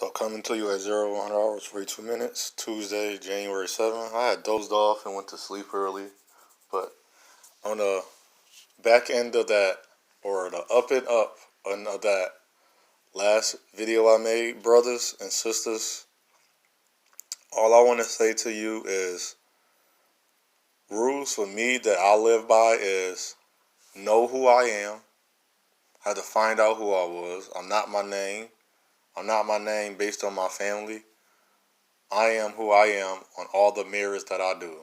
So coming to you at 100 hours 42 minutes, Tuesday, January 7th. I had dozed off and went to sleep early, but on the back end of that, or the up and up of that last video I made, brothers and sisters, all I want to say to you is rules for me that I live by is know who I am. I had to find out who I was. I'm not my name. I'm not my name based on my family. I am who I am on all the mirrors that I do.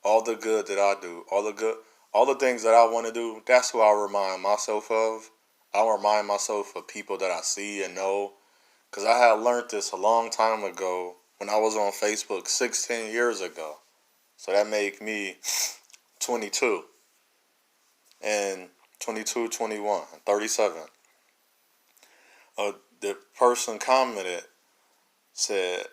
All the good that I do. All the things that I want to do, that's who I remind myself of. I remind myself of people that I see and know. Because I had learned this a long time ago when I was on Facebook 16 years ago. So that made me 22. And 22, 21, 37. The person commented, said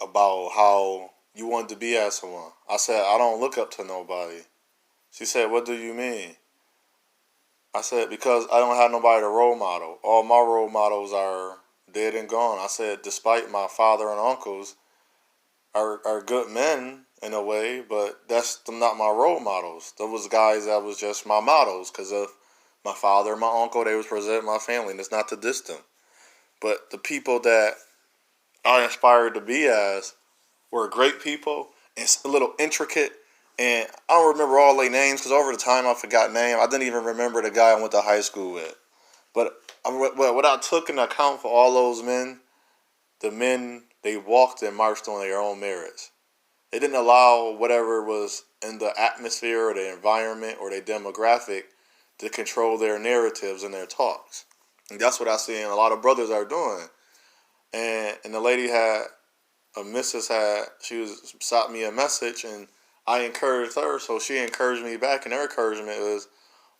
about how you wanted to be as someone. I said, I don't look up to nobody. She said, what do you mean? I said, because I don't have nobody to role model. All my role models are dead and gone. I said, despite my father and uncles are good men in a way, but that's them not my role models. Those guys that was just my models because of my father and my uncle. They was presenting my family, and it's not to diss them. But the people that I inspired to be as were great people and a little intricate. And I don't remember all their names because over the time I forgot names. I didn't even remember the guy I went to high school with. But what I took into account for all those men, the men, they walked and marched on their own merits. They didn't allow whatever was in the atmosphere or the environment or their demographic to control their narratives and their talks. And that's what I see and a lot of brothers are doing. And the lady had, she shot me a message and I encouraged her, so she encouraged me back. And her encouragement was,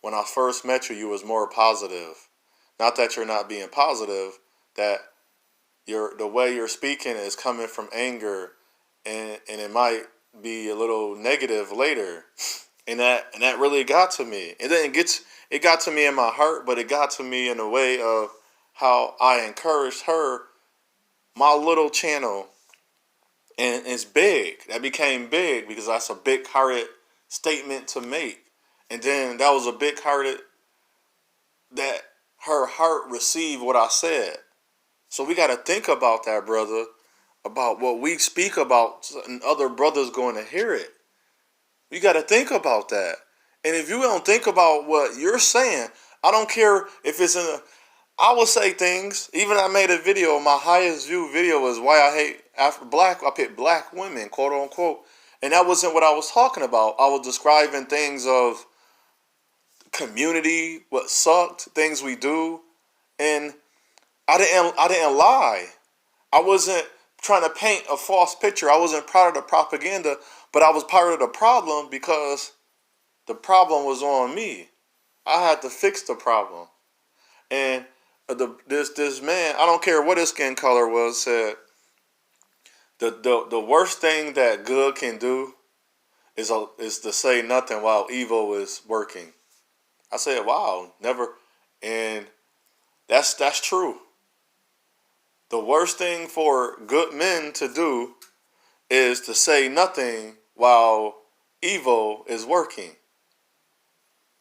when I first met you, you was more positive. Not that you're not being positive, that the way you're speaking is coming from anger, and it might be a little negative later. And that really got to me. It got to me in my heart, but it got to me in a way of how I encouraged her, my little channel. And it's big. That became big because that's a big-hearted statement to make. And then that was a big-hearted, that her heart received what I said. So we got to think about that, brother, about what we speak about and other brothers going to hear it. You got to think about that. And if you don't think about what you're saying, I don't care if it's I will say things. Even I made a video, my highest view video was why I hate I picked black women, quote unquote. And that wasn't what I was talking about. I was describing things of community, what sucked, things we do. And I didn't lie. I wasn't trying to paint a false picture. I wasn't part of the propaganda, but I was part of the problem because the problem was on me. I had to fix the problem. And this man, I don't care what his skin color was, said the worst thing that good can do is to say nothing while evil is working. I said, wow, never. And that's true. The worst thing for good men to do is to say nothing while evil is working.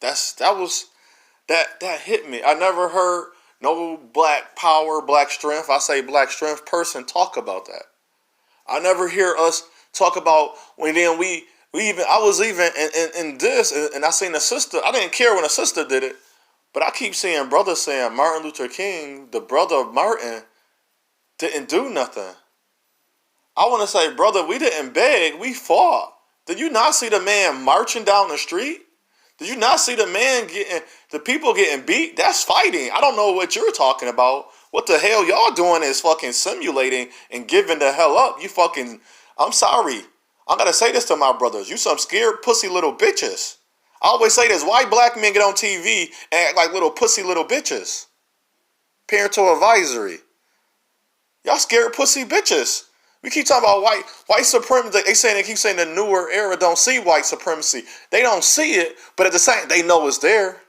That hit me. I never heard no black power, black strength. I say black strength person talk about that. I never hear us talk about when then we even, I was even in this, and I seen a sister. I didn't care when a sister did it, but I keep seeing brothers saying Martin Luther King, the brother of Martin, didn't do nothing. I want to say, brother, we didn't beg, we fought. Did you not see the man marching down the street? Did you not see the people getting beat? That's fighting. I don't know what you're talking about. What the hell y'all doing is fucking simulating and giving the hell up. I'm sorry. I gotta say this to my brothers. You some scared pussy little bitches. I always say this. Why black men get on TV and act like little pussy little bitches? Parental advisory. Y'all scared pussy bitches. We keep talking about white supremacy. They keep saying the newer era don't see white supremacy. They don't see it, but at the same, they know it's there.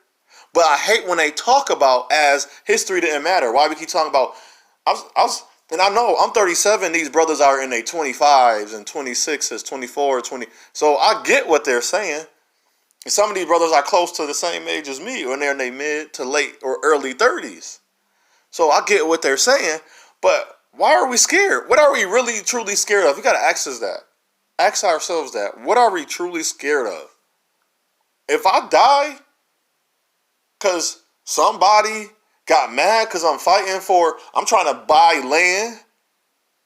But I hate when they talk about as history didn't matter. Why we keep talking about? And I know I'm 37. These brothers are in their 25s and 26s, 24, 20. So I get what they're saying. And some of these brothers are close to the same age as me, or they're in their mid to late or early 30s. So I get what they're saying. But why are we scared? What are we really truly scared of? We got to ask us that. Ask ourselves that. What are we truly scared of? If I die because somebody got mad because I'm trying to buy land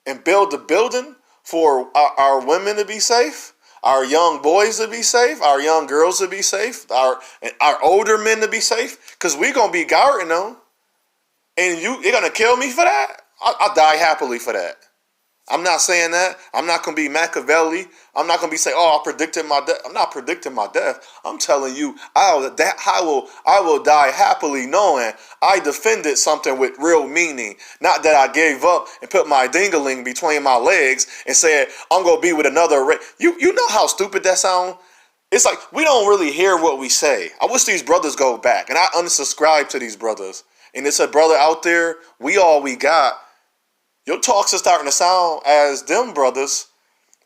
and build a building for our women to be safe, our young boys to be safe, our young girls to be safe, our older men to be safe, because we're going to be guarding them, and you're going to kill me for that? I'll die happily for that. I'm not saying that. I'm not going to be Machiavelli. I'm not going to be saying, oh, I predicted my death. I'm not predicting my death. I'm telling you, I will die happily knowing I defended something with real meaning. Not that I gave up and put my dingaling between my legs and said, I'm going to be with another race. You know how stupid that sounds? It's like we don't really hear what we say. I wish these brothers go back. And I unsubscribe to these brothers. And it's a brother out there, we all we got. Your talks are starting to sound as them brothers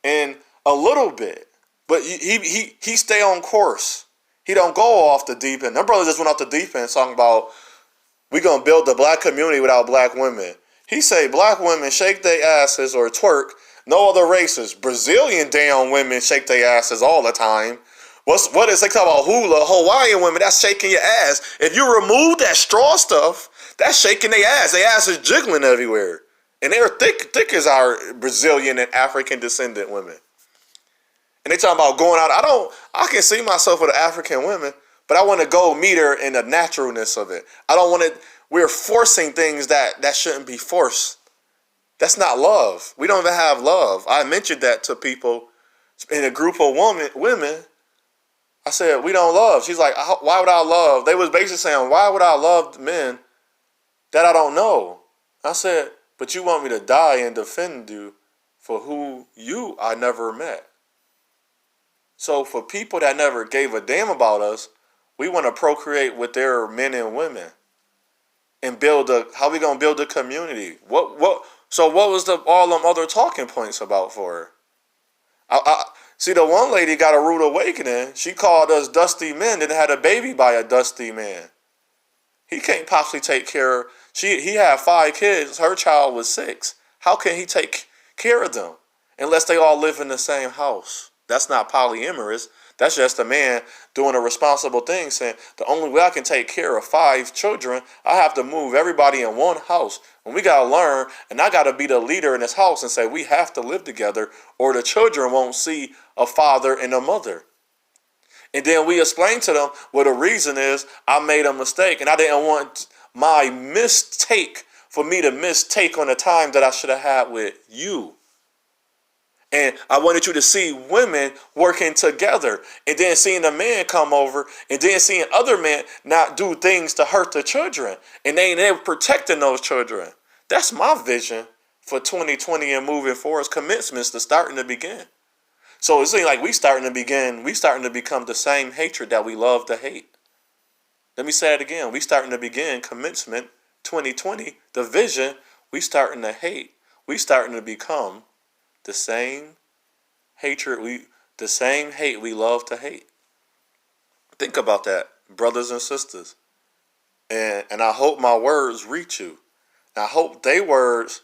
in a little bit. But he stay on course. He don't go off the deep end. Them brothers just went off the deep end talking about we going to build the black community without black women. He say black women shake their asses or twerk. No other races. Brazilian damn women shake their asses all the time. What is they talk about hula? Hawaiian women, that's shaking your ass. If you remove that straw stuff, that's shaking their ass. Their ass is jiggling everywhere. And they're thick as our Brazilian and African descendant women. And they talking about going out. I can see myself with an African woman, but I want to go meet her in the naturalness of it. I don't want to, we're forcing things that shouldn't be forced. That's not love. We don't even have love. I mentioned that to people in a group of women. I said, we don't love. She's like, why would I love? They was basically saying, why would I love men that I don't know? I said, but you want me to die and defend you for who I never met. So for people that never gave a damn about us, we want to procreate with their men and women and how we going to build a community? So what was all them other talking points about for her? See, the one lady got a rude awakening. She called us dusty men and had a baby by a dusty man. He can't possibly take care of. He had 5 kids. Her child was 6. How can he take care of them unless they all live in the same house? That's not polyamorous. That's just a man doing a responsible thing, saying the only way I can take care of 5 children, I have to move everybody in one house. And we got to learn, and I got to be the leader in this house and say we have to live together or the children won't see a father and a mother. And then we explain to them what the reason is. I made a mistake, and I didn't want my mistake for me to mistake on the time that I should have had with you. And I wanted you to see women working together, and then seeing a man come over, and then seeing other men not do things to hurt the children, and they were protecting those children. That's my vision for 2020 and moving forward. Commencements to starting to begin. So it seems like we starting to become the same hatred that we love to hate. Let me say it again. We starting to begin commencement 2020, the vision, we starting to hate. We starting to become the same hatred, the same hate we love to hate. Think about that, brothers and sisters. And I hope my words reach you. And I hope they words,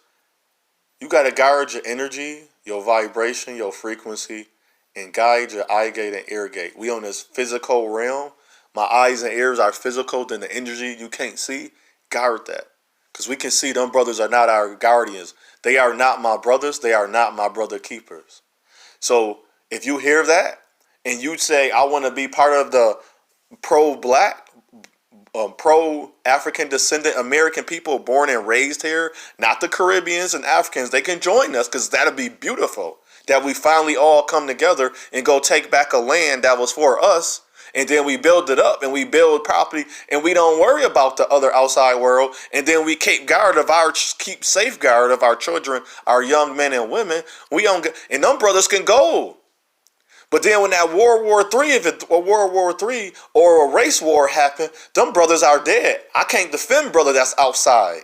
you got to guard your energy, your vibration, your frequency, and guide your eye gate and ear gate. We on this physical realm. My eyes and ears are physical than the energy you can't see. Guard that. Because we can see them brothers are not our guardians. They are not my brothers. They are not my brother keepers. So if you hear that and you say, I want to be part of the pro-black, pro-African descendant American people born and raised here, not the Caribbeans and Africans, they can join us because that'll be beautiful. That we finally all come together and go take back a land that was for us. And then we build it up and we build property and we don't worry about the other outside world. And then we keep safeguard of our children, our young men and women. And them brothers can go. But then when that World War III or a race war happened, them brothers are dead. I can't defend brother that's outside.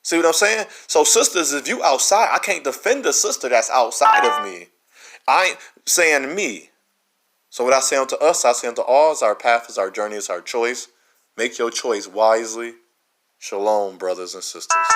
See what I'm saying? So sisters, if you outside, I can't defend the sister that's outside of me. I ain't saying me. So what I say unto us, I say unto all, is our path is our journey, is our choice. Make your choice wisely. Shalom, brothers and sisters.